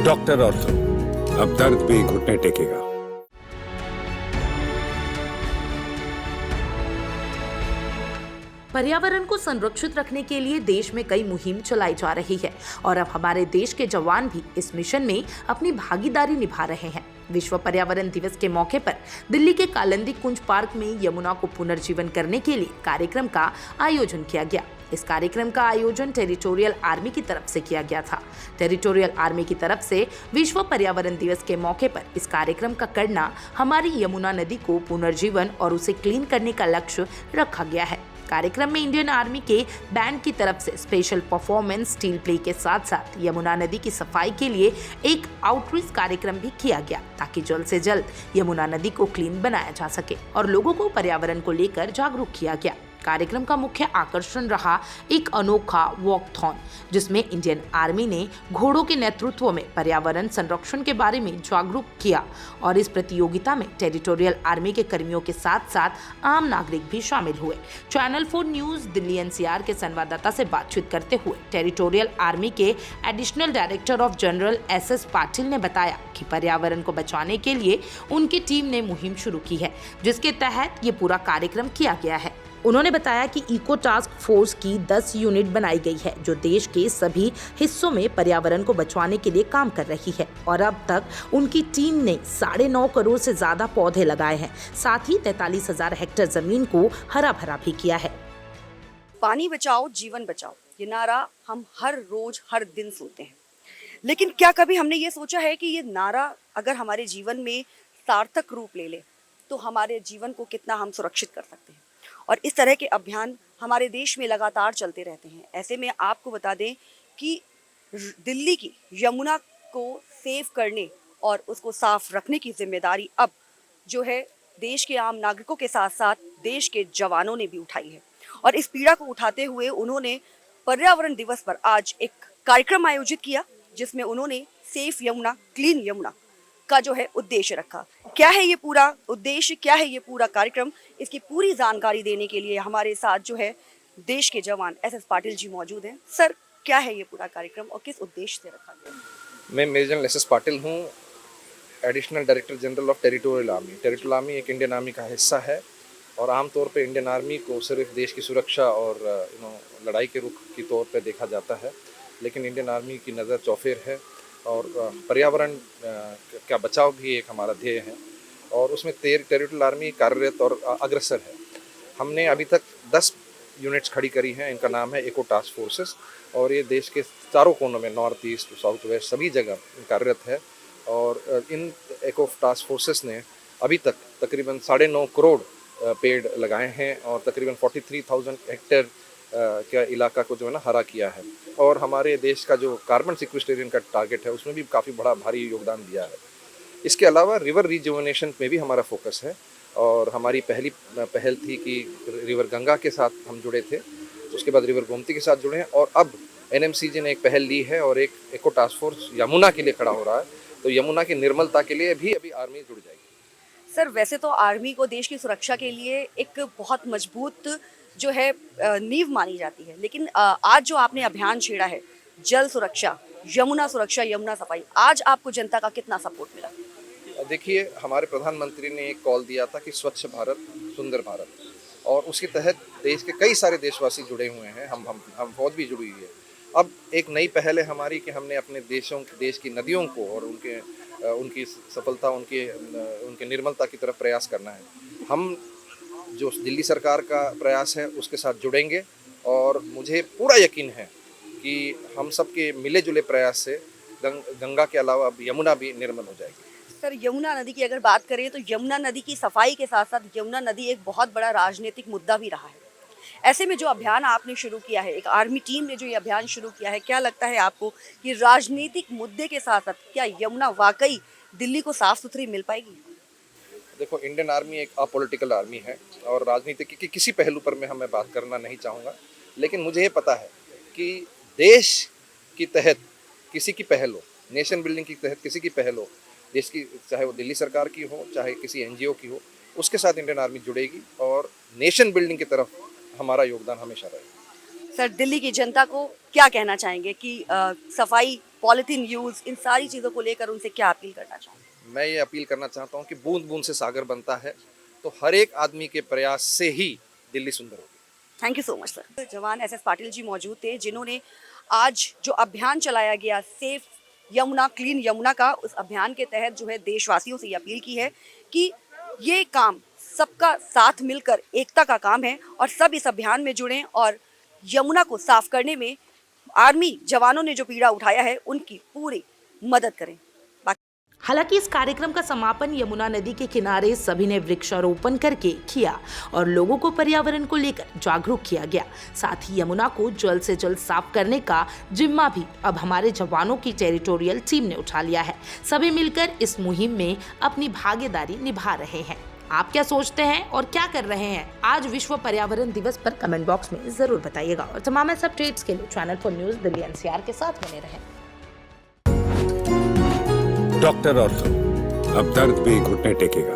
Doctor ortho, अब दर्द भी घुटने टेकेगा। पर्यावरण को संरक्षित रखने के लिए देश में कई मुहिम चलाई जा रही है और अब हमारे देश के जवान भी इस मिशन में अपनी भागीदारी निभा रहे हैं। विश्व पर्यावरण दिवस के मौके पर दिल्ली के कालिंदी कुंज पार्क में यमुना को पुनर्जीवन करने के लिए कार्यक्रम का आयोजन किया गया। इस कार्यक्रम का आयोजन टेरिटोरियल आर्मी की तरफ से किया गया था। टेरिटोरियल आर्मी की तरफ से विश्व पर्यावरण दिवस के मौके पर इस कार्यक्रम का करना हमारी यमुना नदी को पुनर्जीवन और उसे क्लीन करने का लक्ष्य रखा गया है। कार्यक्रम में इंडियन आर्मी के बैंड की तरफ से स्पेशल परफॉर्मेंस, स्टील प्ले के साथ साथ यमुना नदी की सफाई के लिए एक आउटरीच कार्यक्रम भी किया गया ताकि जल्द से जल्द यमुना नदी को क्लीन बनाया जा सके और लोगों को पर्यावरण को लेकर जागरूक किया गया। कार्यक्रम का मुख्य आकर्षण रहा एक अनोखा वॉकथॉन, जिसमें इंडियन आर्मी ने घोड़ों के नेतृत्व में पर्यावरण संरक्षण के बारे में जागरूक किया और इस प्रतियोगिता में टेरिटोरियल आर्मी के कर्मियों के साथ साथ आम नागरिक भी शामिल हुए। चैनल 4 न्यूज दिल्ली एनसीआर के संवाददाता से बातचीत करते हुए टेरिटोरियल आर्मी के additional director of general S Patil ने बताया कि पर्यावरण को बचाने के लिए उनकी टीम ने मुहिम शुरू की है, जिसके तहत ये पूरा कार्यक्रम किया गया है। उन्होंने बताया कि इको टास्क फोर्स की 10 यूनिट बनाई गई है जो देश के सभी हिस्सों में पर्यावरण को बचाने के लिए काम कर रही है और अब तक उनकी टीम ने 9.5 करोड़ से ज्यादा पौधे लगाए हैं। साथ ही 43,000 हेक्टेयर जमीन को हरा भरा भी किया है। पानी बचाओ जीवन बचाओ, ये नारा हम हर रोज हर दिन सुनते हैं, लेकिन क्या कभी हमने ये सोचा है कि ये नारा अगर हमारे जीवन में सार्थक रूप ले ले तो हमारे जीवन को कितना हम सुरक्षित कर सकते हैं। और इस तरह के अभियान हमारे देश में लगातार चलते रहते हैं। ऐसे में आपको बता दें कि दिल्ली की यमुना को सेव करने और उसको साफ रखने की जिम्मेदारी अब जो है देश के आम नागरिकों के साथ साथ देश के जवानों ने भी उठाई है। और इस पीड़ा को उठाते हुए उन्होंने पर्यावरण दिवस पर आज एक कार्यक्रम आयोजित किया जिसमें उन्होंने सेफ यमुना क्लीन यमुना का जो है उद्देश्य रखा। क्या है ये पूरा उद्देश्य, क्या है ये पूरा कार्यक्रम, इसकी पूरी जानकारी देने के लिए हमारे साथ जो है देश के जवान एस पाटिल जी मौजूद हैं। सर, क्या है ये पूरा कार्यक्रम और किस उद्देश्य से रखा गया? मैं मेजर जनरल एस पाटिल हूँ, additional director general of territorial army. Territorial army एक इंडियन आर्मी का हिस्सा है और आमतौर पे इंडियन आर्मी को सिर्फ देश की सुरक्षा और लड़ाई के रुख के तौर पे देखा जाता है, लेकिन इंडियन आर्मी की नज़र चौफेर है और पर्यावरण का बचाव भी एक हमारा ध्येय है और उसमें टेरिटोरियल आर्मी कार्यरत और अग्रसर है। हमने अभी तक 10 यूनिट्स खड़ी करी हैं। इनका नाम है इको टास्क फोर्सेस और ये देश के चारों कोनों में, नॉर्थ ईस्ट, साउथ वेस्ट, सभी जगह कार्यरत है। और इन इको टास्क फोर्सेस ने अभी तक तकरीबन 9.5 करोड़ पेड़ लगाए हैं और तकरीबन 43,000 हेक्टेयर का इलाका को जो है ना हरा किया है। और हमारे देश का जो कार्बन सिक्वेस्ट्रेशन का टारगेट है उसमें भी काफ़ी बड़ा भारी योगदान दिया है। इसके अलावा रिवर रिजुवनेशन में भी हमारा फोकस है और हमारी पहली पहल थी कि रिवर गंगा के साथ हम जुड़े थे, उसके बाद रिवर गोमती के साथ जुड़े हैं और अब एनएमसीजी ने एक पहल ली है और एक इको टास्क फोर्स यमुना के लिए खड़ा हो रहा है। तो यमुना की निर्मलता के लिए भी अभी आर्मी जुड़ जाएगी। सर, वैसे तो आर्मी को देश की सुरक्षा के लिए एक बहुत मजबूत जो है नींव मानी जाती है, लेकिन आज जो आपने अभियान छेड़ा है जल सुरक्षा, यमुना सुरक्षा, यमुना सफाई, आज आपको जनता का कितना सपोर्ट मिला? देखिए, हमारे प्रधानमंत्री ने एक कॉल दिया था कि स्वच्छ भारत सुंदर भारत, और उसके तहत देश के कई सारे देशवासी जुड़े हुए हैं। हम फौज भी जुड़ी हुई है। अब एक नई पहल है हमारी कि हमने अपने देश की नदियों को और उनकी सफलता, उनके निर्मलता की तरफ प्रयास करना है। हम जो दिल्ली सरकार का प्रयास है उसके साथ जुड़ेंगे और मुझे पूरा यकीन है कि हम सबके मिले जुले प्रयास से गंगा के अलावा अब यमुना भी निर्मल हो जाएगी। सर, यमुना नदी की अगर बात करें तो यमुना नदी की सफाई के साथ साथ यमुना नदी एक बहुत बड़ा राजनीतिक मुद्दा भी रहा है। ऐसे में जो अभियान आपने शुरू किया है, एक आर्मी टीम ने जो ये अभियान शुरू किया है, क्या लगता है आपको कि राजनीतिक मुद्दे के साथ साथ क्या यमुना वाकई दिल्ली को साफ सुथरी मिल पाएगी? देखो, इंडियन आर्मी एक अपॉलिटिकल आर्मी है और राजनीति की किसी पहलू पर मैं बात करना नहीं चाहूँगा, लेकिन मुझे ये पता है कि देश के तहत किसी की पहल हो, नेशन बिल्डिंग के तहत किसी की पहल हो, देश की, चाहे वो दिल्ली सरकार की हो, चाहे किसी एनजीओ की हो, उसके साथ इंडियन आर्मी जुड़ेगी और नेशन बिल्डिंग की तरफ हमारा योगदान हमेशा रहेगा। सर, दिल्ली की जनता को क्या कहना चाहेंगे कि सफाई, पॉलिथीन यूज, इन सारी चीज़ों को लेकर उनसे क्या अपील करना चाहेंगे? मैं ये अपील करना चाहता हूँ कि बूंद बूंद से सागर बनता है, तो हर एक आदमी के प्रयास से ही दिल्ली सुंदर होगी। Thank you so much sir. जवान एसएस पाटिल जी मौजूद थे, जिन्होंने आज जो अभियान चलाया गया सेफ यमुना, क्लीन यमुना का, उस अभियान के तहत जो है देशवासियों से ये अपील की है कि ये काम सबका साथ मिलकर एकता का काम है और सब इस अभियान में जुड़ें और यमुना को साफ करने में आर्मी जवानों ने जो पीड़ा उठाया है उनकी पूरी मदद करें। हालांकि इस कार्यक्रम का समापन यमुना नदी के किनारे सभी ने वृक्षारोपण करके किया और लोगों को पर्यावरण को लेकर जागरूक किया गया। साथ ही यमुना को जल्द से जल्द साफ करने का जिम्मा भी अब हमारे जवानों की टेरिटोरियल टीम ने उठा लिया है। सभी मिलकर इस मुहिम में अपनी भागीदारी निभा रहे हैं। आप क्या सोचते हैं और क्या कर रहे हैं आज विश्व पर्यावरण दिवस पर कमेंट बॉक्स में जरूर बताइएगा और तमाम ऐसे अपडेट्स के लिए channel for news Delhi NCR के साथ बने रहें। डॉक्टर ऑर्थो, अब दर्द भी घुटने टेकेगा।